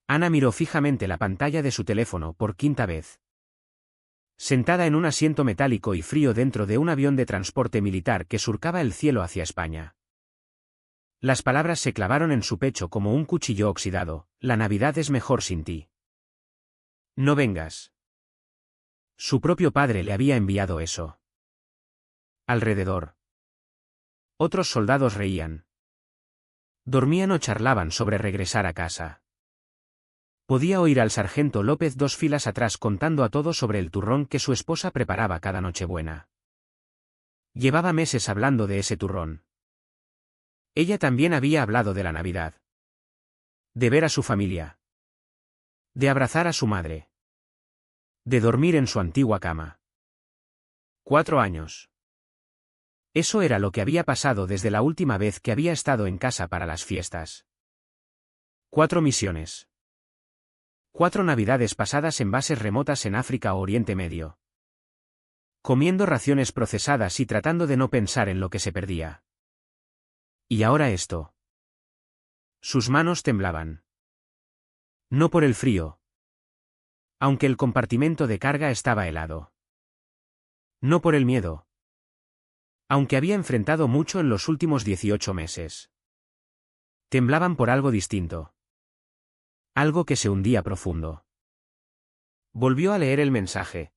Ana miró fijamente la pantalla de su teléfono por quinta vez. Sentada en un asiento metálico y frío dentro de un avión de transporte militar que surcaba el cielo hacia España. Las palabras se clavaron en su pecho como un cuchillo oxidado: la Navidad es mejor sin ti. No vengas. Su propio padre le había enviado eso. Alrededor. Otros soldados reían. Dormían o charlaban sobre regresar a casa. Podía oír al sargento López 2 filas atrás contando a todos sobre el turrón que su esposa preparaba cada Nochebuena. Llevaba meses hablando de ese turrón. Ella también había hablado de la Navidad. De ver a su familia. De abrazar a su madre. De dormir en su antigua cama. 4 años. Eso era lo que había pasado desde la última vez que había estado en casa para las fiestas. 4 misiones. 4 navidades pasadas en bases remotas en África o Oriente Medio. Comiendo raciones procesadas y tratando de no pensar en lo que se perdía. Y ahora esto. Sus manos temblaban. No por el frío. Aunque el compartimento de carga estaba helado. No por el miedo. Aunque había enfrentado mucho en los últimos 18 meses. Temblaban por algo distinto. Algo que se hundía profundo. Volvió a leer el mensaje.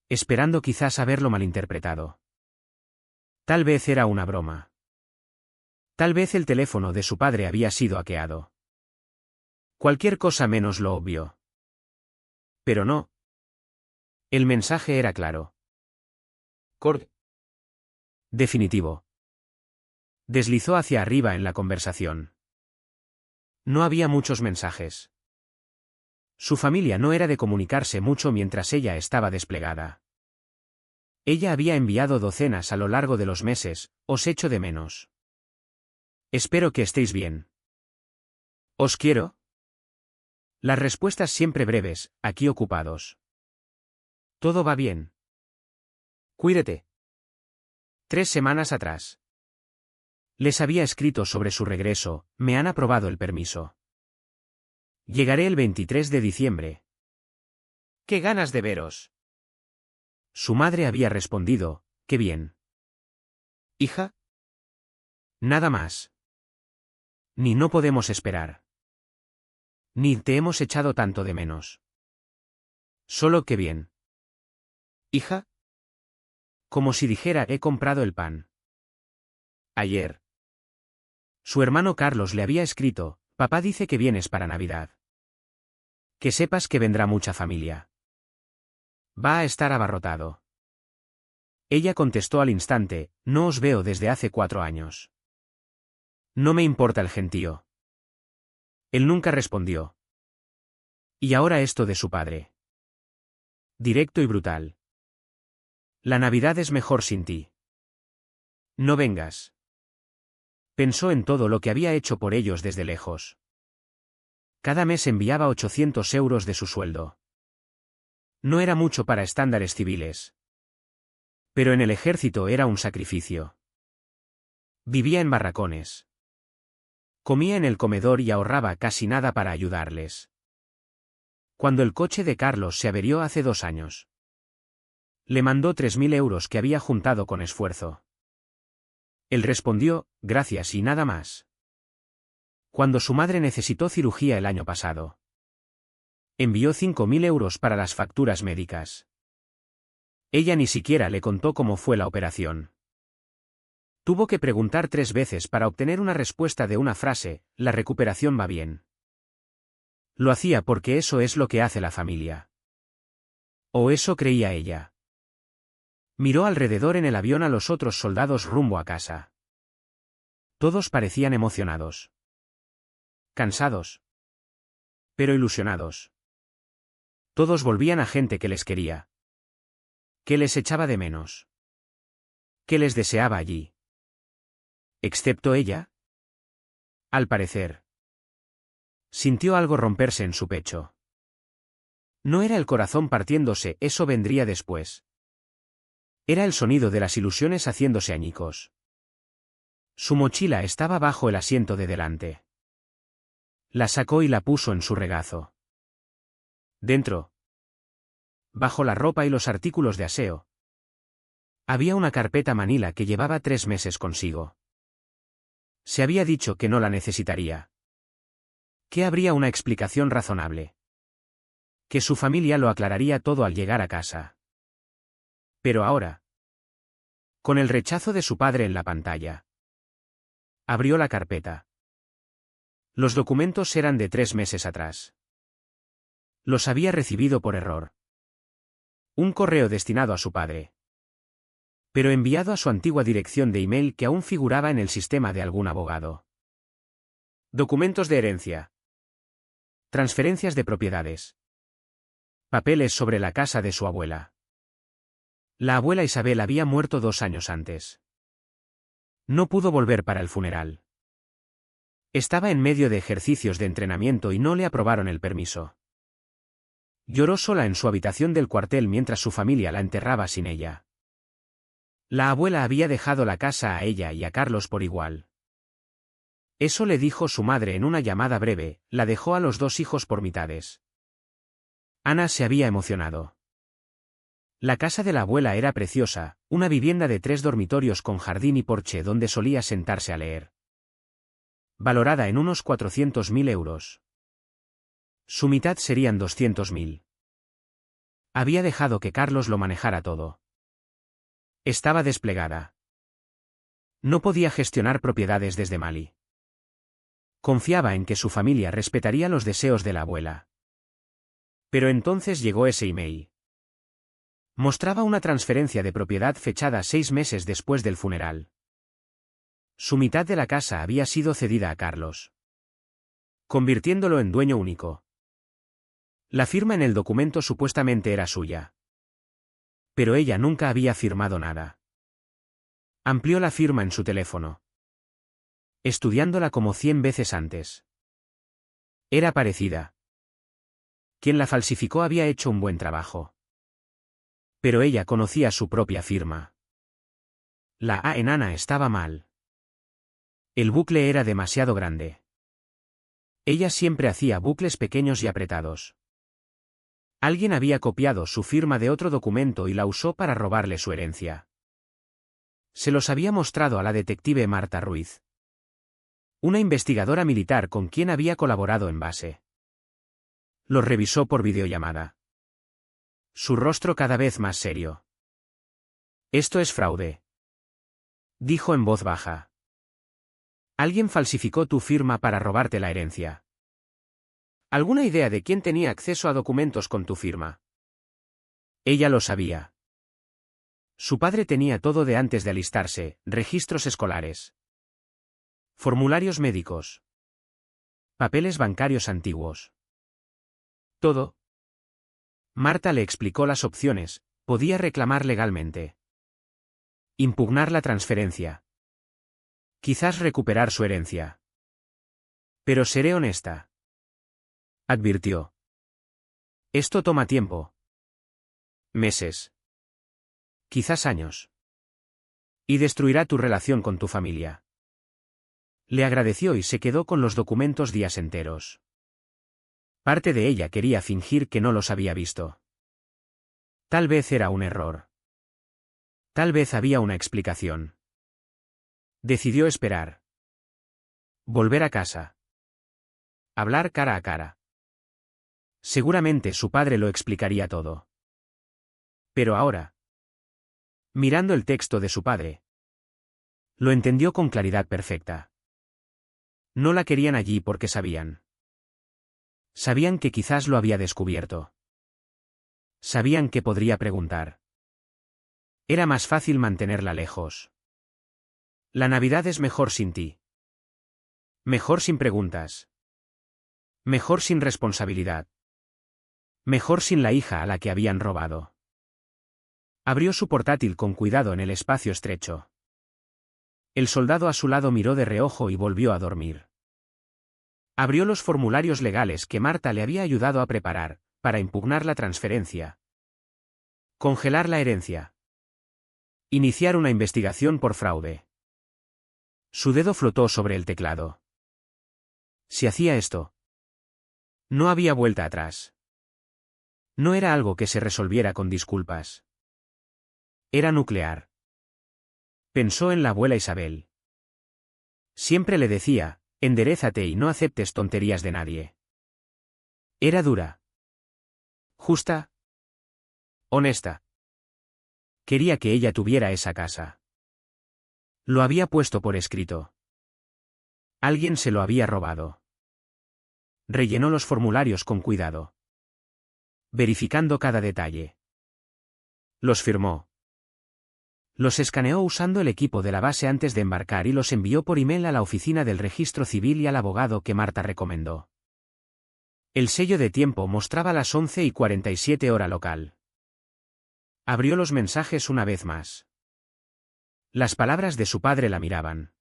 Esperando quizás haberlo malinterpretado. Tal vez era una broma. Tal vez el teléfono de su padre había sido hackeado. Cualquier cosa menos lo obvio. Pero no. El mensaje era claro. Corte. Definitivo. Deslizó hacia arriba en la conversación. No había muchos mensajes. Su familia no era de comunicarse mucho mientras ella estaba desplegada. Ella había enviado docenas a lo largo de los meses: os echo de menos. Espero que estéis bien. ¿Os quiero? Las respuestas siempre breves: aquí ocupados. ¿Todo va bien? Cuídate. 3 semanas atrás. Les había escrito sobre su regreso: me han aprobado el permiso. Llegaré el 23 de diciembre. ¡Qué ganas de veros! Su madre había respondido: qué bien. ¿Hija? Nada más. Ni no podemos esperar. Ni te hemos echado tanto de menos. Solo qué bien. ¿Hija? Como si dijera: he comprado el pan. Ayer. Su hermano Carlos le había escrito: papá dice que vienes para Navidad. Que sepas que vendrá mucha familia. Va a estar abarrotado. Ella contestó al instante: no os veo desde hace 4 años. No me importa el gentío. Él nunca respondió. Y ahora esto de su padre. Directo y brutal. La Navidad es mejor sin ti. No vengas. Pensó en todo lo que había hecho por ellos desde lejos. Cada mes enviaba 800 euros de su sueldo. No era mucho para estándares civiles. Pero en el ejército era un sacrificio. Vivía en barracones. Comía en el comedor y ahorraba casi nada para ayudarles. Cuando el coche de Carlos se averió hace 2 años. Le mandó 3.000 euros que había juntado con esfuerzo. Él respondió: gracias y nada más. Cuando su madre necesitó cirugía el año pasado. Envió 5.000 euros para las facturas médicas. Ella ni siquiera le contó cómo fue la operación. Tuvo que preguntar 3 veces para obtener una respuesta de una frase: la recuperación va bien. Lo hacía porque eso es lo que hace la familia. O eso creía ella. Miró alrededor en el avión a los otros soldados rumbo a casa. Todos parecían emocionados. Cansados. Pero ilusionados. Todos volvían a gente que les quería. Que les echaba de menos. Que les deseaba allí. ¿Excepto ella? Al parecer. Sintió algo romperse en su pecho. No era el corazón partiéndose, eso vendría después. Era el sonido de las ilusiones haciéndose añicos. Su mochila estaba bajo el asiento de delante. La sacó y la puso en su regazo. Dentro, bajo la ropa y los artículos de aseo, había una carpeta manila que llevaba 3 meses consigo. Se había dicho que no la necesitaría. Que habría una explicación razonable. Que su familia lo aclararía todo al llegar a casa. Pero ahora, con el rechazo de su padre en la pantalla, abrió la carpeta. Los documentos eran de 3 meses atrás. Los había recibido por error. Un correo destinado a su padre, pero enviado a su antigua dirección de email que aún figuraba en el sistema de algún abogado. Documentos de herencia. Transferencias de propiedades. Papeles sobre la casa de su abuela. La abuela Isabel había muerto 2 años antes. No pudo volver para el funeral. Estaba en medio de ejercicios de entrenamiento y no le aprobaron el permiso. Lloró sola en su habitación del cuartel mientras su familia la enterraba sin ella. La abuela había dejado la casa a ella y a Carlos por igual. Eso le dijo su madre en una llamada breve, la dejó a los 2 hijos por mitades. Ana se había emocionado. La casa de la abuela era preciosa, una vivienda de 3 dormitorios con jardín y porche donde solía sentarse a leer. Valorada en unos 400.000 euros. Su mitad serían 200.000. Había dejado que Carlos lo manejara todo. Estaba desplegada. No podía gestionar propiedades desde Mali. Confiaba en que su familia respetaría los deseos de la abuela. Pero entonces llegó ese email. Mostraba una transferencia de propiedad fechada 6 meses después del funeral. Su mitad de la casa había sido cedida a Carlos, convirtiéndolo en dueño único. La firma en el documento supuestamente era suya. Pero ella nunca había firmado nada. Amplió la firma en su teléfono, estudiándola como 100 veces antes. Era parecida. Quien la falsificó había hecho un buen trabajo. Pero ella conocía su propia firma. La A en Ana estaba mal. El bucle era demasiado grande. Ella siempre hacía bucles pequeños y apretados. Alguien había copiado su firma de otro documento y la usó para robarle su herencia. Se los había mostrado a la detective Marta Ruiz, una investigadora militar con quien había colaborado en base. Los revisó por videollamada. Su rostro cada vez más serio. Esto es fraude, dijo en voz baja. Alguien falsificó tu firma para robarte la herencia. ¿Alguna idea de quién tenía acceso a documentos con tu firma? Ella lo sabía. Su padre tenía todo de antes de alistarse: registros escolares, formularios médicos, papeles bancarios antiguos. Todo. Marta le explicó las opciones: podía reclamar legalmente, impugnar la transferencia, quizás recuperar su herencia. Pero seré honesta, advirtió. Esto toma tiempo. Meses. Quizás años. Y destruirá tu relación con tu familia. Le agradeció y se quedó con los documentos días enteros. Parte de ella quería fingir que no los había visto. Tal vez era un error. Tal vez había una explicación. Decidió esperar. Volver a casa. Hablar cara a cara. Seguramente su padre lo explicaría todo. Pero ahora, mirando el texto de su padre, lo entendió con claridad perfecta. No la querían allí porque sabían. Sabían que quizás lo había descubierto. Sabían que podría preguntar. Era más fácil mantenerla lejos. La Navidad es mejor sin ti. Mejor sin preguntas. Mejor sin responsabilidad. Mejor sin la hija a la que habían robado. Abrió su portátil con cuidado en el espacio estrecho. El soldado a su lado miró de reojo y volvió a dormir. Abrió los formularios legales que Marta le había ayudado a preparar, para impugnar la transferencia, congelar la herencia, iniciar una investigación por fraude. Su dedo flotó sobre el teclado. Si hacía esto, No había vuelta atrás. No era algo que se resolviera con disculpas. Era nuclear. Pensó en la abuela Isabel. Siempre le decía, enderézate y no aceptes tonterías de nadie. Era dura. Justa. Honesta. Quería que ella tuviera esa casa. Lo había puesto por escrito. Alguien se lo había robado. Rellenó los formularios con cuidado, verificando cada detalle. Los firmó. Los escaneó usando el equipo de la base antes de embarcar y los envió por email a la oficina del registro civil y al abogado que Marta recomendó. El sello de tiempo mostraba las 11:47 hora local. Abrió los mensajes una vez más. Las palabras de su padre la miraban.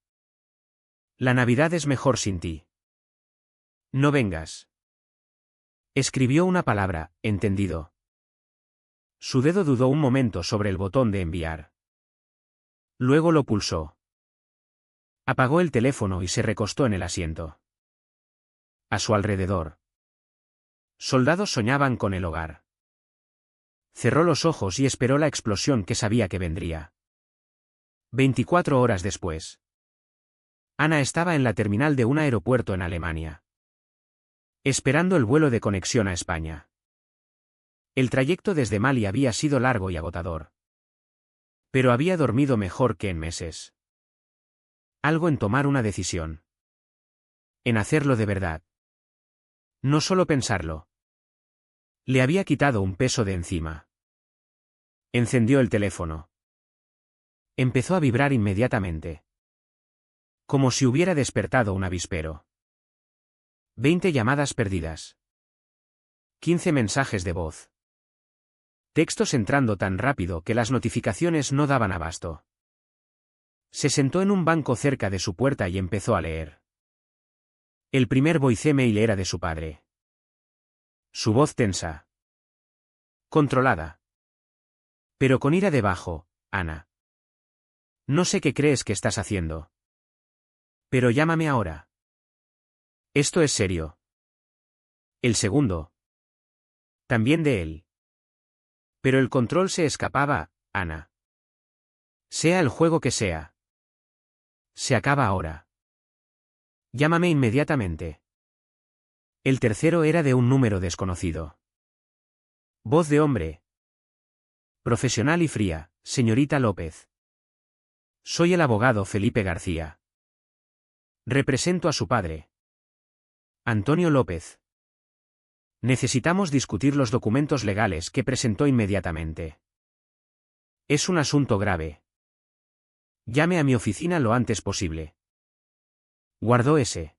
La Navidad es mejor sin ti. No vengas. Escribió una palabra, entendido. Su dedo dudó un momento sobre el botón de enviar. Luego lo pulsó. Apagó el teléfono y se recostó en el asiento. A su alrededor, soldados soñaban con el hogar. Cerró los ojos y esperó la explosión que sabía que vendría. 24 horas después. Ana estaba en la terminal de un aeropuerto en Alemania, esperando el vuelo de conexión a España. El trayecto desde Mali había sido largo y agotador. Pero había dormido mejor que en meses. Algo en tomar una decisión. En hacerlo de verdad. No solo pensarlo. Le había quitado un peso de encima. Encendió el teléfono. Empezó a vibrar inmediatamente. Como si hubiera despertado un avispero. 20 llamadas perdidas. 15 mensajes de voz. Textos entrando tan rápido que las notificaciones no daban abasto. Se sentó en un banco cerca de su puerta y empezó a leer. El primer voicemail era de su padre. Su voz tensa. Controlada. Pero con ira debajo, Ana. No sé qué crees que estás haciendo. Pero llámame ahora. Esto es serio. El segundo. También de él. Pero el control se escapaba, Ana. Sea el juego que sea. Se acaba ahora. Llámame inmediatamente. El tercero era de un número desconocido. Voz de hombre. Profesional y fría, señorita López. Soy el abogado Felipe García. Represento a su padre. Antonio López. Necesitamos discutir los documentos legales que presentó inmediatamente. Es un asunto grave. Llame a mi oficina lo antes posible. Guardó ese.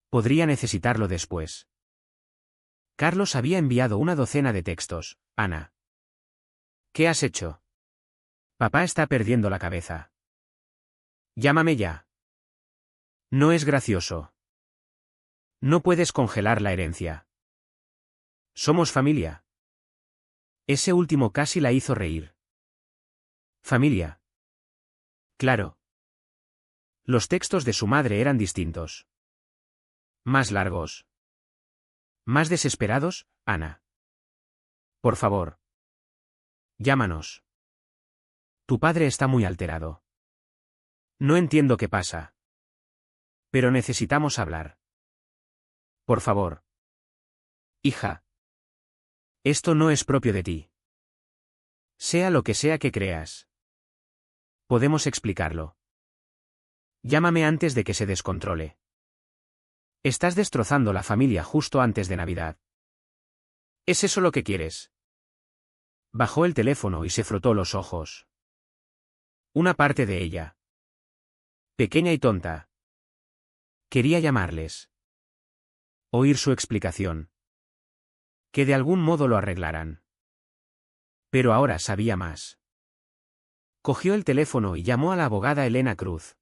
Podría necesitarlo después. Carlos había enviado una docena de textos, Ana. ¿Qué has hecho? Papá está perdiendo la cabeza. Llámame ya. No es gracioso. No puedes congelar la herencia. Somos familia. Ese último casi la hizo reír. Familia. Claro. Los textos de su madre eran distintos. Más largos. Más desesperados, Ana. Por favor. Llámanos. Tu padre está muy alterado. No entiendo qué pasa. Pero necesitamos hablar. Por favor. Hija. Esto no es propio de ti. Sea lo que sea que creas. Podemos explicarlo. Llámame antes de que se descontrole. Estás destrozando la familia justo antes de Navidad. ¿Es eso lo que quieres? Bajó el teléfono y se frotó los ojos. Una parte de ella. Pequeña y tonta. Quería llamarles. Oír su explicación. Que de algún modo lo arreglaran. Pero ahora sabía más. Cogió el teléfono y llamó a la abogada Elena Cruz.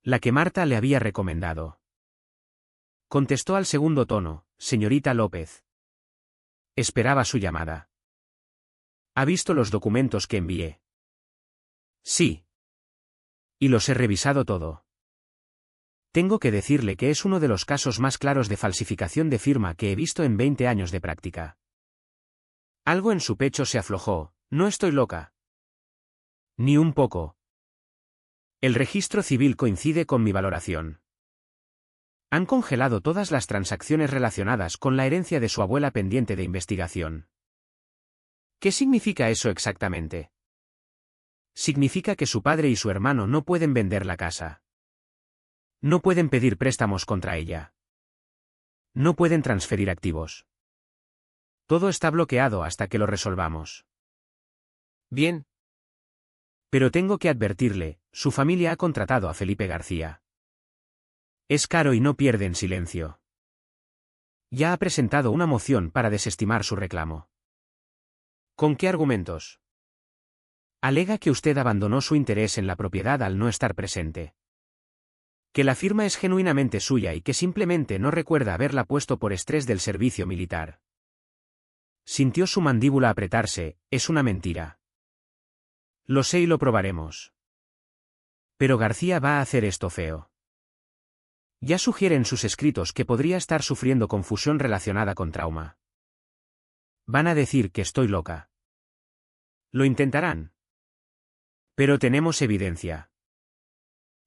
La que Marta le había recomendado. Contestó al segundo tono, señorita López. Esperaba su llamada. ¿Ha visto los documentos que envié? Sí. Y los he revisado todo. Tengo que decirle que es uno de los casos más claros de falsificación de firma que he visto en 20 años de práctica. Algo en su pecho se aflojó. No estoy loca. Ni un poco. El registro civil coincide con mi valoración. Han congelado todas las transacciones relacionadas con la herencia de su abuela pendiente de investigación. ¿Qué significa eso exactamente? Significa que su padre y su hermano no pueden vender la casa. No pueden pedir préstamos contra ella. No pueden transferir activos. Todo está bloqueado hasta que lo resolvamos. Bien. Pero tengo que advertirle, su familia ha contratado a Felipe García. Es caro y no pierde en silencio. Ya ha presentado una moción para desestimar su reclamo. ¿Con qué argumentos? Alega que usted abandonó su interés en la propiedad al no estar presente. Que la firma es genuinamente suya y que simplemente no recuerda haberla puesto por estrés del servicio militar. Sintió su mandíbula apretarse. Es una mentira. Lo sé y lo probaremos. Pero García va a hacer esto feo. Ya sugiere en sus escritos que podría estar sufriendo confusión relacionada con trauma. Van a decir que estoy loca. Lo intentarán. Pero tenemos evidencia.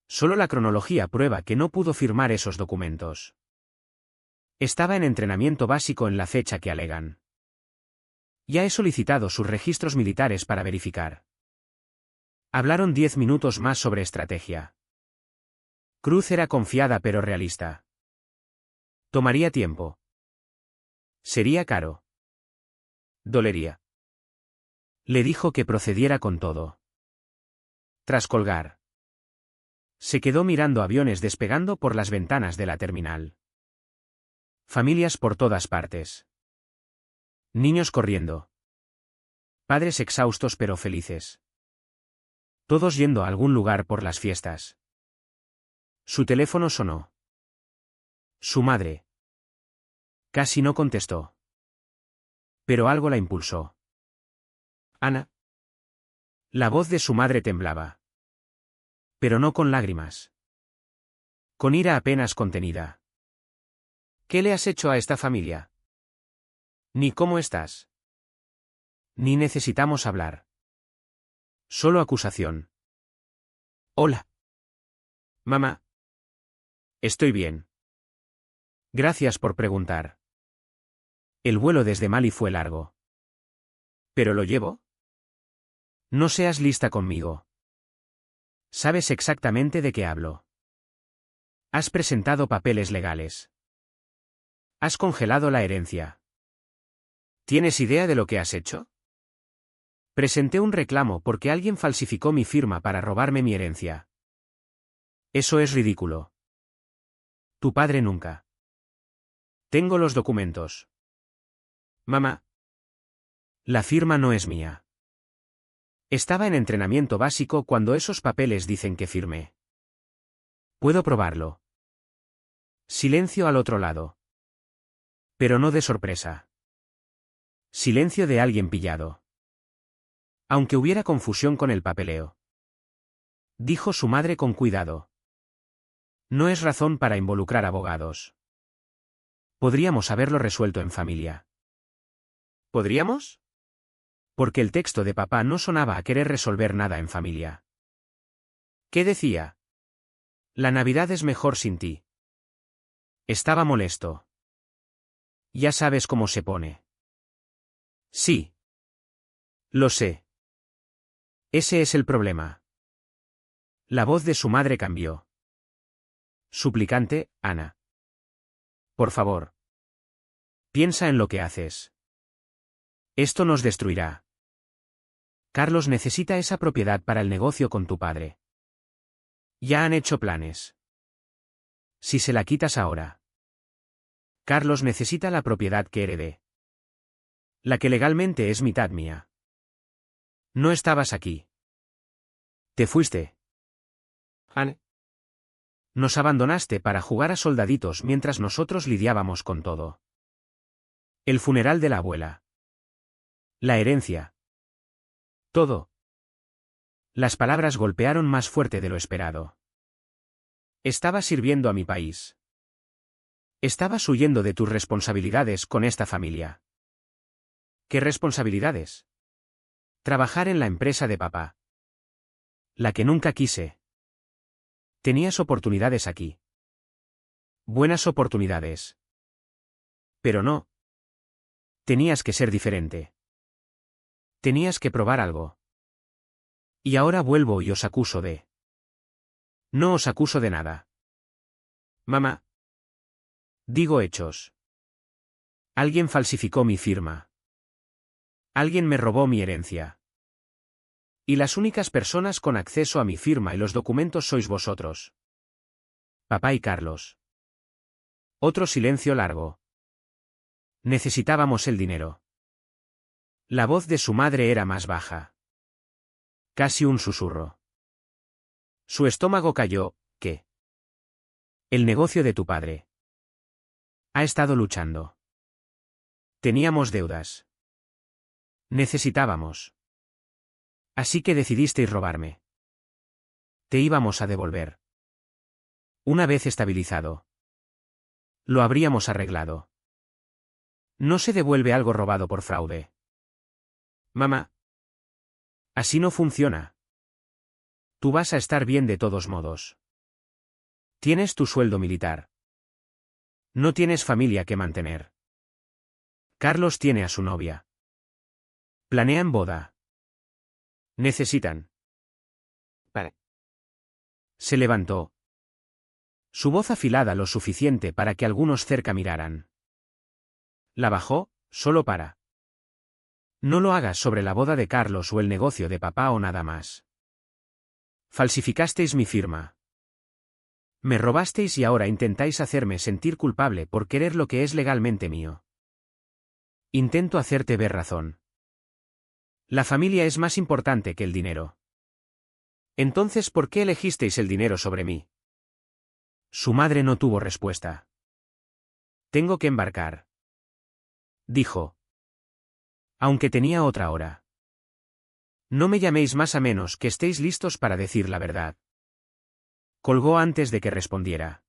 Solo la cronología prueba que no pudo firmar esos documentos. Estaba en entrenamiento básico en la fecha que alegan. Ya he solicitado sus registros militares para verificar. Hablaron 10 minutos más sobre estrategia. Cruz era confiada pero realista. Tomaría tiempo. Sería caro. Dolería. Le dijo que procediera con todo. Tras colgar, se quedó mirando aviones despegando por las ventanas de la terminal. Familias por todas partes. Niños corriendo. Padres exhaustos pero felices. Todos yendo a algún lugar por las fiestas. Su teléfono sonó. Su madre. Casi no contestó. Pero algo la impulsó. Ana. La voz de su madre temblaba. Pero no con lágrimas. Con ira apenas contenida. ¿Qué le has hecho a esta familia? Ni cómo estás. Ni necesitamos hablar. Solo acusación. Hola. Mamá. Estoy bien. Gracias por preguntar. El vuelo desde Mali fue largo. ¿Pero lo llevo? No seas lista conmigo. Sabes exactamente de qué hablo. Has presentado papeles legales. Has congelado la herencia. ¿Tienes idea de lo que has hecho? Presenté un reclamo porque alguien falsificó mi firma para robarme mi herencia. Eso es ridículo. Tu padre nunca. Tengo los documentos. Mamá. La firma no es mía. Estaba en entrenamiento básico cuando esos papeles dicen que firmé. Puedo probarlo. Silencio al otro lado. Pero no de sorpresa. Silencio de alguien pillado. Aunque hubiera confusión con el papeleo. Dijo su madre con cuidado. No es razón para involucrar abogados. Podríamos haberlo resuelto en familia. ¿Podríamos? Porque el texto de papá no sonaba a querer resolver nada en familia. ¿Qué decía? La Navidad es mejor sin ti. Estaba molesto. Ya sabes cómo se pone. Sí. Lo sé. Ese es el problema. La voz de su madre cambió. Suplicante, Ana. Por favor. Piensa en lo que haces. Esto nos destruirá. Carlos necesita esa propiedad para el negocio con tu padre. Ya han hecho planes. Si se la quitas ahora. Carlos necesita la propiedad que heredé. La que legalmente es mitad mía. No estabas aquí. Te fuiste. Anne. Nos abandonaste para jugar a soldaditos mientras nosotros lidiábamos con todo. El funeral de la abuela. La herencia. Todo. Las palabras golpearon más fuerte de lo esperado. Estaba sirviendo a mi país. Estabas huyendo de tus responsabilidades con esta familia. ¿Qué responsabilidades? Trabajar en la empresa de papá. La que nunca quise. Tenías oportunidades aquí. Buenas oportunidades. Pero no. Tenías que ser diferente. Tenías que probar algo. Y ahora vuelvo y os acuso de... No os acuso de nada. Mamá. Digo hechos. Alguien falsificó mi firma. Alguien me robó mi herencia. Y las únicas personas con acceso a mi firma y los documentos sois vosotros. Papá y Carlos. Otro silencio largo. Necesitábamos el dinero. La voz de su madre era más baja. Casi un susurro. Su estómago cayó. ¿Qué? El negocio de tu padre. Ha estado luchando. Teníamos deudas. Necesitábamos. Así que decidisteis robarme. Te íbamos a devolver. Una vez estabilizado. Lo habríamos arreglado. No se devuelve algo robado por fraude. Mamá. Así no funciona. Tú vas a estar bien de todos modos. Tienes tu sueldo militar. No tienes familia que mantener. Carlos tiene a su novia. Planean boda. Necesitan. Para. Se levantó. Su voz afilada lo suficiente para que algunos cerca miraran. La bajó, solo para. No lo hagas sobre la boda de Carlos o el negocio de papá o nada más. Falsificasteis mi firma. Me robasteis y ahora intentáis hacerme sentir culpable por querer lo que es legalmente mío. Intento hacerte ver razón. La familia es más importante que el dinero. Entonces, ¿por qué elegisteis el dinero sobre mí? Su madre no tuvo respuesta. Tengo que embarcar. Dijo. Aunque tenía otra hora. No me llaméis más a menos que estéis listos para decir la verdad. Colgó antes de que respondiera.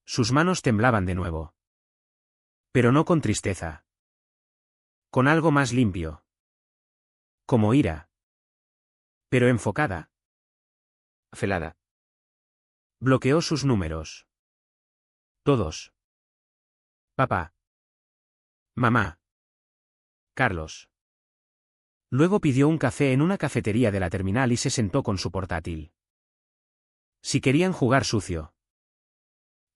Sus manos temblaban de nuevo. Pero no con tristeza. Con algo más limpio. Como ira. Pero enfocada. Afelada. Bloqueó sus números. Todos. Papá. Mamá. Carlos. Luego pidió un café en una cafetería de la terminal y se sentó con su portátil. Si querían jugar sucio.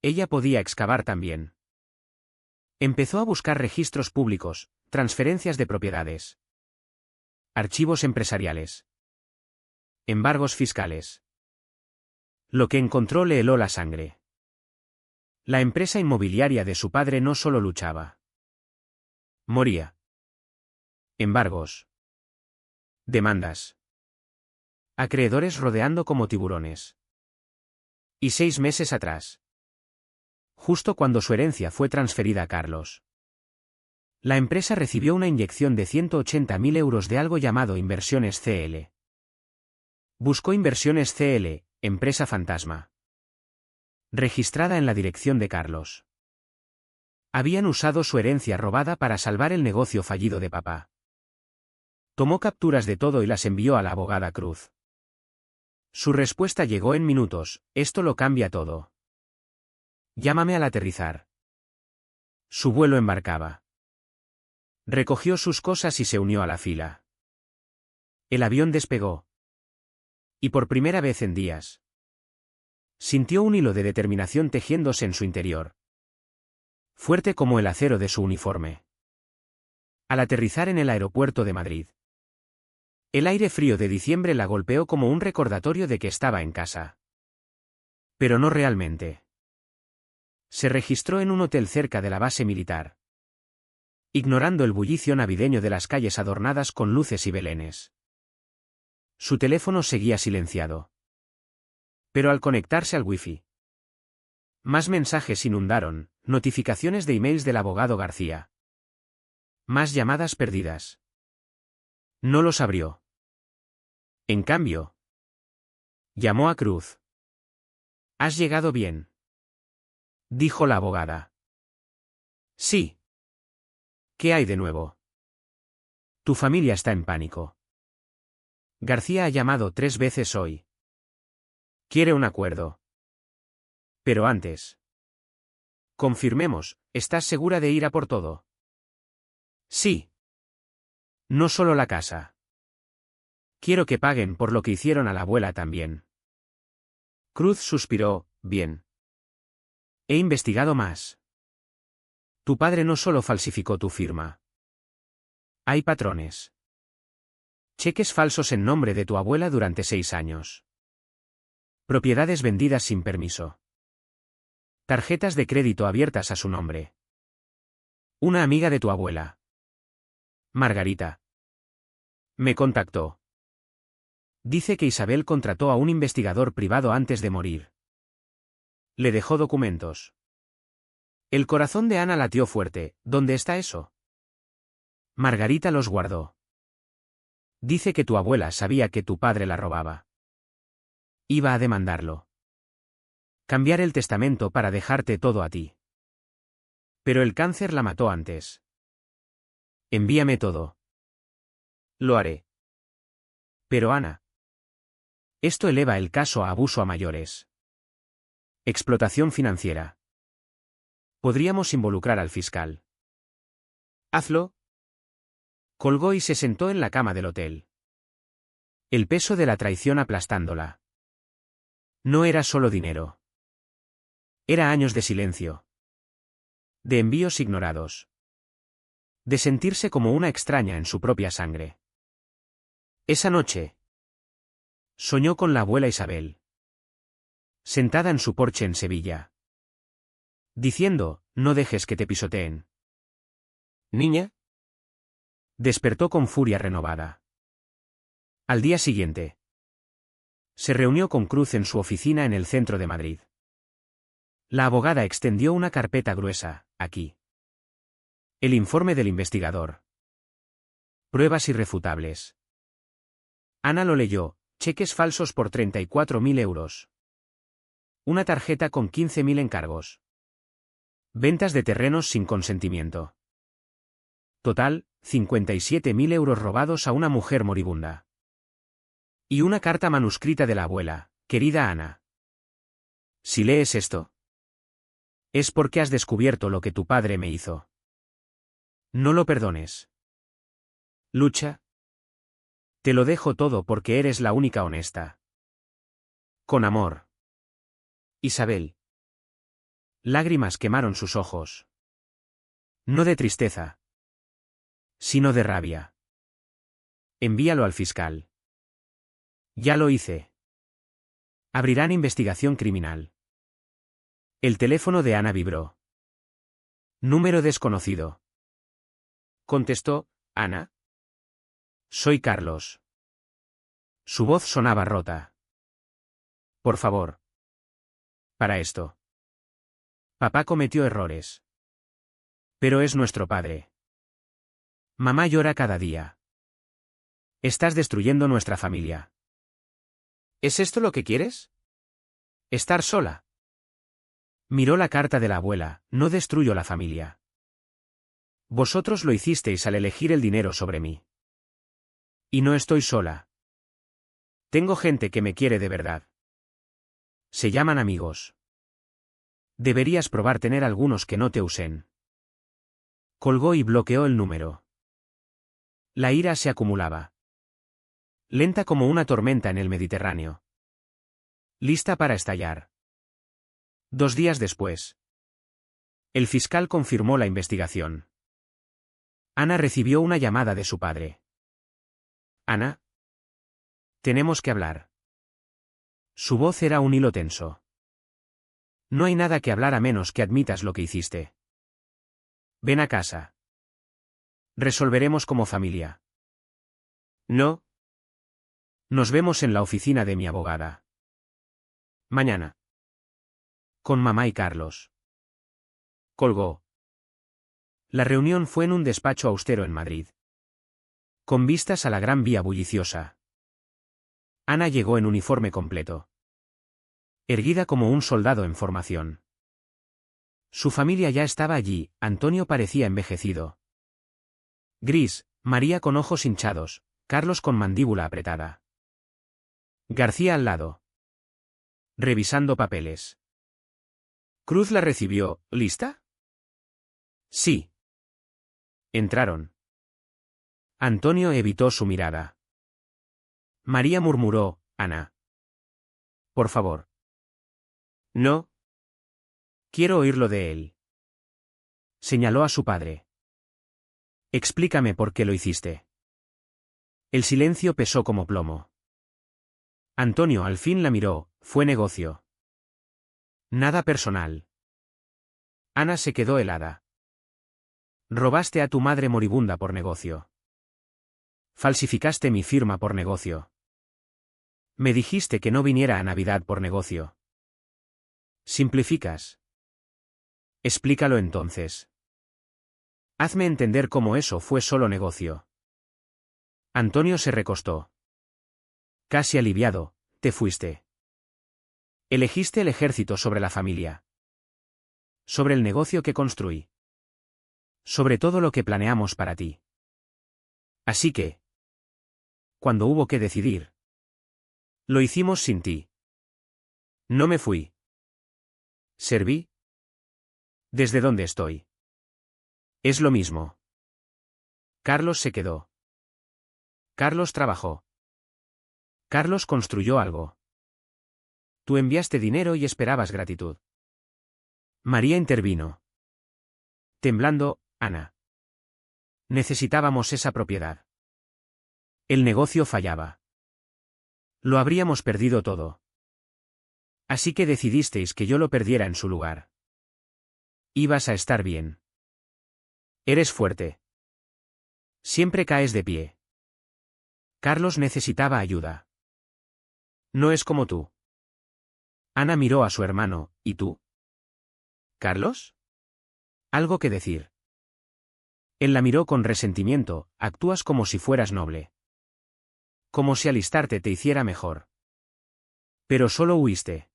Ella podía excavar también. Empezó a buscar registros públicos, transferencias de propiedades. Archivos empresariales. Embargos fiscales. Lo que encontró le heló la sangre. La empresa inmobiliaria de su padre no solo luchaba. Moría. Embargos. Demandas. Acreedores rodeando como tiburones. Y 6 meses atrás. Justo cuando su herencia fue transferida a Carlos. La empresa recibió una inyección de 180.000 euros de algo llamado Inversiones CL. Buscó Inversiones CL, empresa fantasma. Registrada en la dirección de Carlos. Habían usado su herencia robada para salvar el negocio fallido de papá. Tomó capturas de todo y las envió a la abogada Cruz. Su respuesta llegó en minutos: esto lo cambia todo. Llámame al aterrizar. Su vuelo embarcaba. Recogió sus cosas y se unió a la fila. El avión despegó. Y por primera vez en días. Sintió un hilo de determinación tejiéndose en su interior. Fuerte como el acero de su uniforme. Al aterrizar en el aeropuerto de Madrid. El aire frío de diciembre la golpeó como un recordatorio de que estaba en casa. Pero no realmente. Se registró en un hotel cerca de la base militar. Ignorando el bullicio navideño de las calles adornadas con luces y belenes. Su teléfono seguía silenciado. Pero al conectarse al wifi. Más mensajes inundaron, notificaciones de emails del abogado García. Más llamadas perdidas. No los abrió. En cambio, llamó a Cruz. ¿Has llegado bien?, dijo la abogada. Sí. ¿Qué hay de nuevo? Tu familia está en pánico. García ha llamado 3 veces hoy. Quiere un acuerdo. Pero antes. Confirmemos, ¿estás segura de ir a por todo? Sí. No solo la casa. Quiero que paguen por lo que hicieron a la abuela también. Cruz suspiró, bien. He investigado más. Tu padre no solo falsificó tu firma. Hay patrones. Cheques falsos en nombre de tu abuela durante 6 años. Propiedades vendidas sin permiso. Tarjetas de crédito abiertas a su nombre. Una amiga de tu abuela, Margarita, me contactó. Dice que Isabel contrató a un investigador privado antes de morir. Le dejó documentos. El corazón de Ana latió fuerte. ¿Dónde está eso? Margarita los guardó. Dice que tu abuela sabía que tu padre la robaba. Iba a demandarlo. Cambiar el testamento para dejarte todo a ti. Pero el cáncer la mató antes. Envíame todo. Lo haré. Pero Ana. Esto eleva el caso a abuso a mayores. Explotación financiera. Podríamos involucrar al fiscal. Hazlo. Colgó y se sentó en la cama del hotel. El peso de la traición aplastándola. No era solo dinero. Era años de silencio. De envíos ignorados. De sentirse como una extraña en su propia sangre. Esa noche. Soñó con la abuela Isabel. Sentada en su porche en Sevilla. Diciendo, no dejes que te pisoteen. Niña. Despertó con furia renovada. Al día siguiente. Se reunió con Cruz en su oficina en el centro de Madrid. La abogada extendió una carpeta gruesa, aquí. El informe del investigador. Pruebas irrefutables. Ana lo leyó, cheques falsos por 34.000 euros. Una tarjeta con 15.000 encargos. Ventas de terrenos sin consentimiento. Total, 57.000 euros robados a una mujer moribunda. Y una carta manuscrita de la abuela, querida Ana. Si lees esto, es porque has descubierto lo que tu padre me hizo. No lo perdones. Lucha. Te lo dejo todo porque eres la única honesta. Con amor. Isabel. Lágrimas quemaron sus ojos. No de tristeza, sino de rabia. Envíalo al fiscal. Ya lo hice. Abrirán investigación criminal. El teléfono de Ana vibró. Número desconocido. Contestó, Ana. Soy Carlos. Su voz sonaba rota. Por favor. Para esto. Papá cometió errores. Pero es nuestro padre. Mamá llora cada día. Estás destruyendo nuestra familia. ¿Es esto lo que quieres? Estar sola. Miró la carta de la abuela, no destruyo la familia. Vosotros lo hicisteis al elegir el dinero sobre mí. Y no estoy sola. Tengo gente que me quiere de verdad. Se llaman amigos. Deberías probar tener algunos que no te usen. Colgó y bloqueó el número. La ira se acumulaba. Lenta como una tormenta en el Mediterráneo. Lista para estallar. 2 días después. El fiscal confirmó la investigación. Ana recibió una llamada de su padre. Ana. Tenemos que hablar. Su voz era un hilo tenso. No hay nada que hablar a menos que admitas lo que hiciste. Ven a casa. Resolveremos como familia. No. Nos vemos en la oficina de mi abogada. Mañana. Con mamá y Carlos. Colgó. La reunión fue en un despacho austero en Madrid. Con vistas a la Gran Vía bulliciosa. Ana llegó en uniforme completo. erguida como un soldado en formación. Su familia ya estaba allí, Antonio parecía envejecido. Gris, María con ojos hinchados, Carlos con mandíbula apretada. García al lado. Revisando papeles. Cruz la recibió, ¿lista? Sí. Entraron. Antonio evitó su mirada. María murmuró, Ana. Por favor. No. Quiero oírlo de él. Señaló a su padre. Explícame por qué lo hiciste. El silencio pesó como plomo. Antonio al fin la miró, fue negocio. Nada personal. Ana se quedó helada. Robaste a tu madre moribunda por negocio. Falsificaste mi firma por negocio. Me dijiste que no viniera a Navidad por negocio. Simplificas. Explícalo entonces. Hazme entender cómo eso fue solo negocio. Antonio se recostó. Casi aliviado, te fuiste. Elegiste el ejército sobre la familia. Sobre el negocio que construí. Sobre todo lo que planeamos para ti. Así que, cuando hubo que decidir, lo hicimos sin ti. No me fui. ¿Serví? ¿Desde dónde estoy? Es lo mismo. Carlos se quedó. Carlos trabajó. Carlos construyó algo. Tú enviaste dinero y esperabas gratitud. María intervino. Temblando, Ana. Necesitábamos esa propiedad. El negocio fallaba. Lo habríamos perdido todo. Así que decidisteis que yo lo perdiera en su lugar. Ibas a estar bien. Eres fuerte. Siempre caes de pie. Carlos necesitaba ayuda. No es como tú. Ana miró a su hermano, ¿y tú? ¿Carlos? Algo que decir. Él la miró con resentimiento, actúas como si fueras noble. Como si alistarte te hiciera mejor. Pero solo huiste.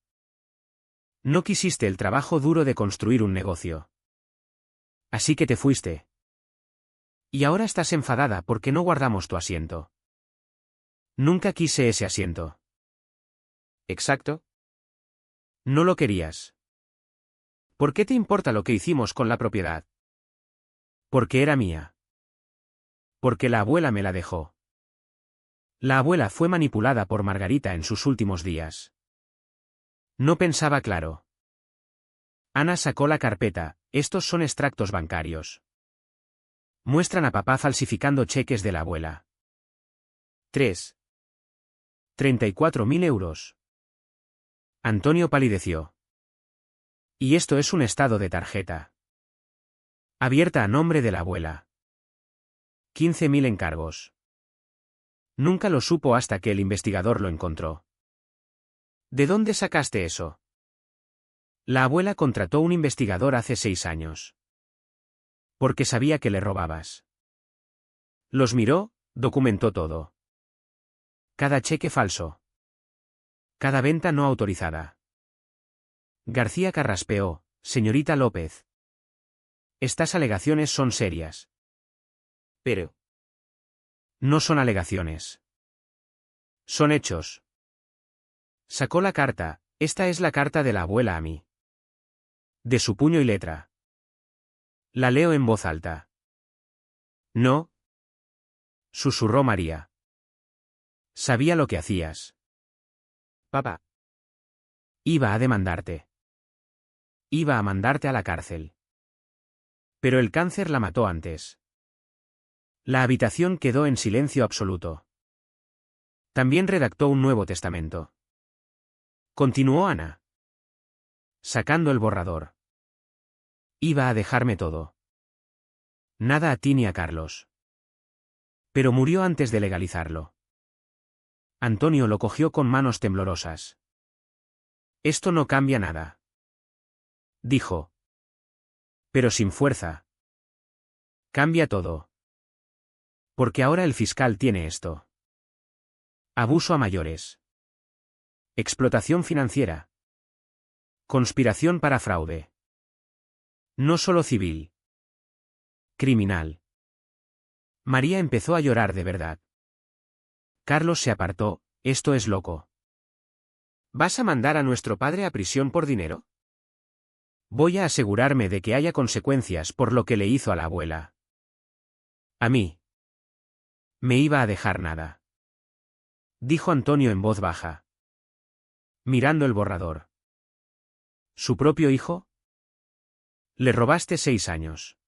No quisiste el trabajo duro de construir un negocio. Así que te fuiste. Y ahora estás enfadada porque no guardamos tu asiento. Nunca quise ese asiento. ¿Exacto? No lo querías. ¿Por qué te importa lo que hicimos con la propiedad? Porque era mía. Porque la abuela me la dejó. La abuela fue manipulada por Margarita en sus últimos días. No pensaba claro. Ana sacó la carpeta, estos son extractos bancarios. Muestran a papá falsificando cheques de la abuela. 34.000 euros. Antonio palideció. Y esto es un estado de tarjeta. Abierta a nombre de la abuela. 15.000 encargos. Nunca lo supo hasta que el investigador lo encontró. ¿De dónde sacaste eso? La abuela contrató un investigador hace 6 años. Porque sabía que le robabas. Los miró, documentó todo. Cada cheque falso. Cada venta no autorizada. García carraspeó, señorita López. Estas alegaciones son serias. Pero. No son alegaciones. Son hechos. Sacó la carta, esta es la carta de la abuela a mí. De su puño y letra. La leo en voz alta. No. Susurró María. Sabía lo que hacías. Papá. Iba a demandarte. Iba a mandarte a la cárcel. Pero el cáncer la mató antes. La habitación quedó en silencio absoluto. También redactó un nuevo testamento. Continuó Ana. Sacando el borrador. Iba a dejarme todo. Nada a ti ni a Carlos. Pero murió antes de legalizarlo. Antonio lo cogió con manos temblorosas. Esto no cambia nada. Dijo. Pero sin fuerza. Cambia todo. Porque ahora el fiscal tiene esto. Abuso a mayores. Explotación financiera. Conspiración para fraude. No solo civil. Criminal. María empezó a llorar de verdad. Carlos se apartó. Esto es loco. ¿Vas a mandar a nuestro padre a prisión por dinero? Voy a asegurarme de que haya consecuencias por lo que le hizo a la abuela. A mí. Me iba a dejar nada. Dijo Antonio en voz baja, mirando el borrador. ¿Su propio hijo? Le robaste 6 años.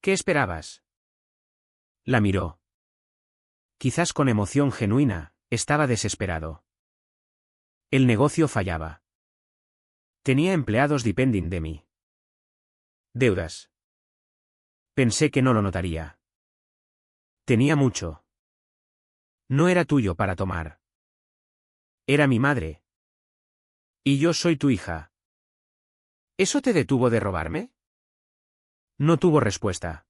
¿Qué esperabas? La miró. Quizás con emoción genuina, estaba desesperado. El negocio fallaba. Tenía empleados depending de mí. Deudas. Pensé que no lo notaría. Tenía mucho. No era tuyo para tomar. Era mi madre. Y yo soy tu hija. ¿Eso te detuvo de robarme? No tuvo respuesta.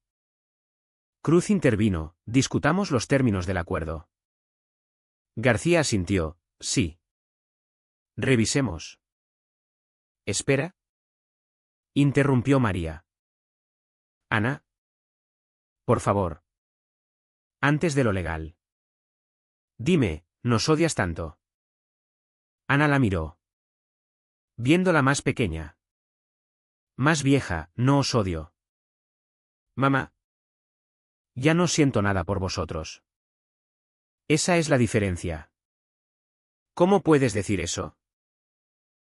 Cruz intervino, discutamos los términos del acuerdo. García asintió, sí. Revisemos. Espera. Interrumpió María. Ana. Por favor. Antes de lo legal. Dime, ¿nos odias tanto? Ana la miró. Viéndola más pequeña. Más vieja, no os odio. Mamá. Ya no siento nada por vosotros. Esa es la diferencia. ¿Cómo puedes decir eso?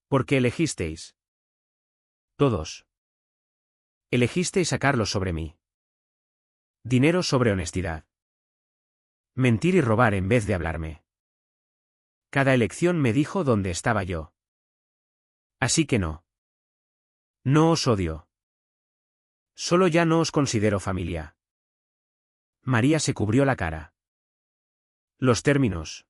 Porque elegisteis. Todos. Elegisteis a Carlos sobre mí. Dinero sobre honestidad. Mentir y robar en vez de hablarme. Cada elección me dijo dónde estaba yo. Así que no. No os odio. Solo ya no os considero familia. María se cubrió la cara. Los términos.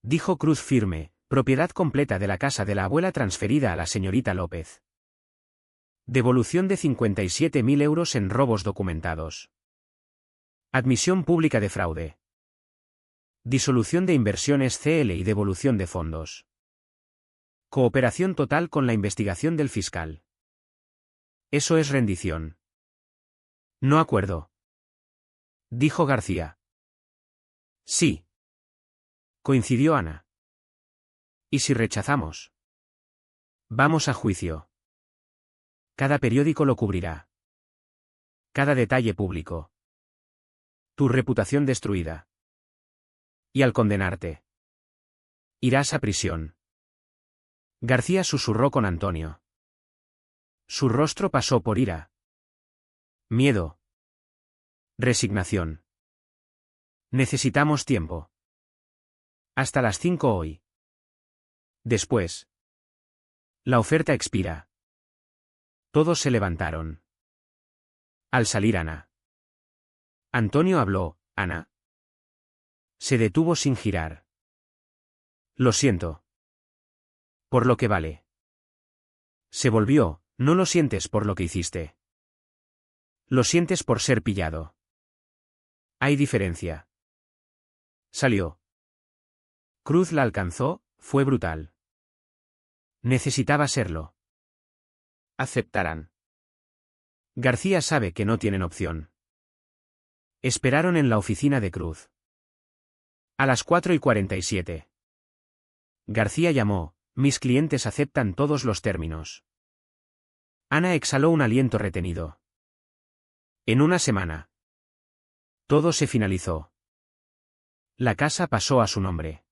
Dijo Cruz firme, propiedad completa de la casa de la abuela transferida a la señorita López. Devolución de 57.000 euros en robos documentados. Admisión pública de fraude. Disolución de inversiones CL y devolución de fondos. Cooperación total con la investigación del fiscal. Eso es rendición. No acuerdo. Dijo García. Sí. Coincidió Ana. ¿Y si rechazamos? Vamos a juicio. Cada periódico lo cubrirá. Cada detalle público. Tu reputación destruida. Y al condenarte, irás a prisión. García susurró con Antonio. Su rostro pasó por ira. Miedo. Resignación. Necesitamos tiempo. Hasta las 5 hoy. Después. La oferta expira. Todos se levantaron. Al salir Ana. Antonio habló, Ana. Se detuvo sin girar. Lo siento. Por lo que vale. Se volvió, no lo sientes por lo que hiciste. Lo sientes por ser pillado. Hay diferencia. Salió. Cruz la alcanzó, fue brutal. Necesitaba serlo. Aceptarán. García sabe que no tienen opción. Esperaron en la oficina de Cruz. A las 4:47. García llamó, mis clientes aceptan todos los términos. Ana exhaló un aliento retenido. En una semana. Todo se finalizó. La casa pasó a su nombre.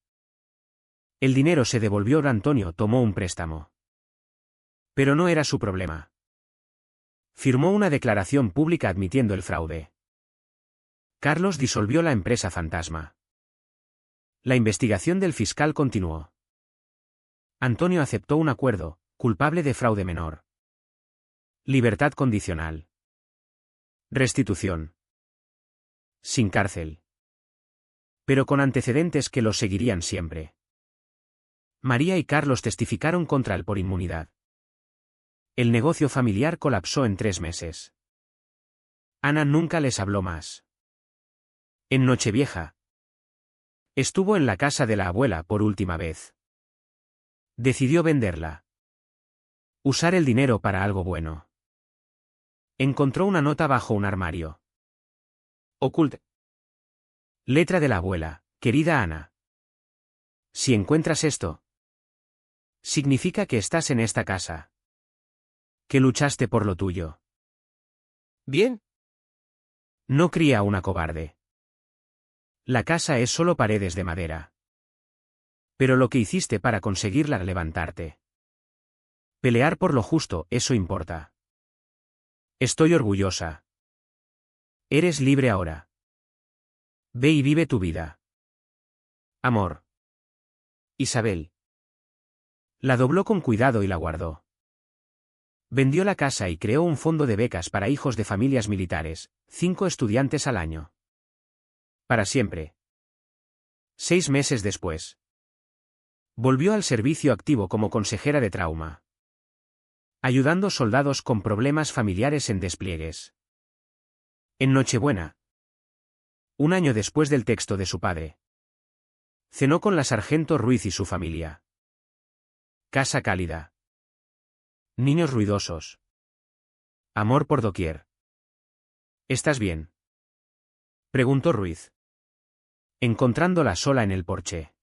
El dinero se devolvió. Antonio tomó un préstamo. Pero no era su problema. Firmó una declaración pública admitiendo el fraude. Carlos disolvió la empresa fantasma. La investigación del fiscal continuó. Antonio aceptó un acuerdo, culpable de fraude menor. Libertad condicional. Restitución. Sin cárcel. Pero con antecedentes que los seguirían siempre. María y Carlos testificaron contra él por inmunidad. El negocio familiar colapsó en 3 meses. Ana nunca les habló más. En Nochevieja. Estuvo en la casa de la abuela por última vez. Decidió venderla. Usar el dinero para algo bueno. Encontró una nota bajo un armario. Oculta. Letra de la abuela, querida Ana. Si encuentras esto, significa que estás en esta casa. Que luchaste por lo tuyo. Bien. No cría una cobarde. La casa es solo paredes de madera. Pero lo que hiciste para conseguirla levantarte. Pelear por lo justo, eso importa. Estoy orgullosa. Eres libre ahora. Ve y vive tu vida. Amor. Isabel. La dobló con cuidado y la guardó. Vendió la casa y creó un fondo de becas para hijos de familias militares, 5 estudiantes al año. Para siempre. 6 meses después. Volvió al servicio activo como consejera de trauma. Ayudando soldados con problemas familiares en despliegues. En Nochebuena. Un año después del texto de su padre. Cenó con la sargento Ruiz y su familia. Casa cálida. Niños ruidosos. Amor por doquier. ¿Estás bien?, preguntó Ruiz, encontrándola sola en el porche.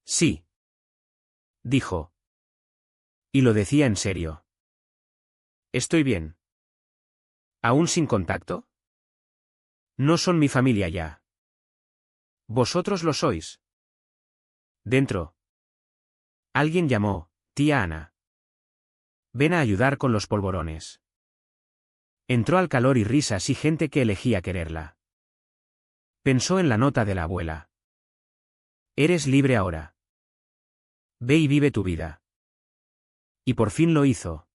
Sí, dijo. Y lo decía en serio. Estoy bien. ¿Aún sin contacto? No son mi familia ya. Vosotros lo sois. Dentro. Alguien llamó, tía Ana. Ven a ayudar con los polvorones. Entró al calor y risas y gente que elegía quererla. Pensó en la nota de la abuela. Eres libre ahora. Ve y vive tu vida. Y por fin lo hizo.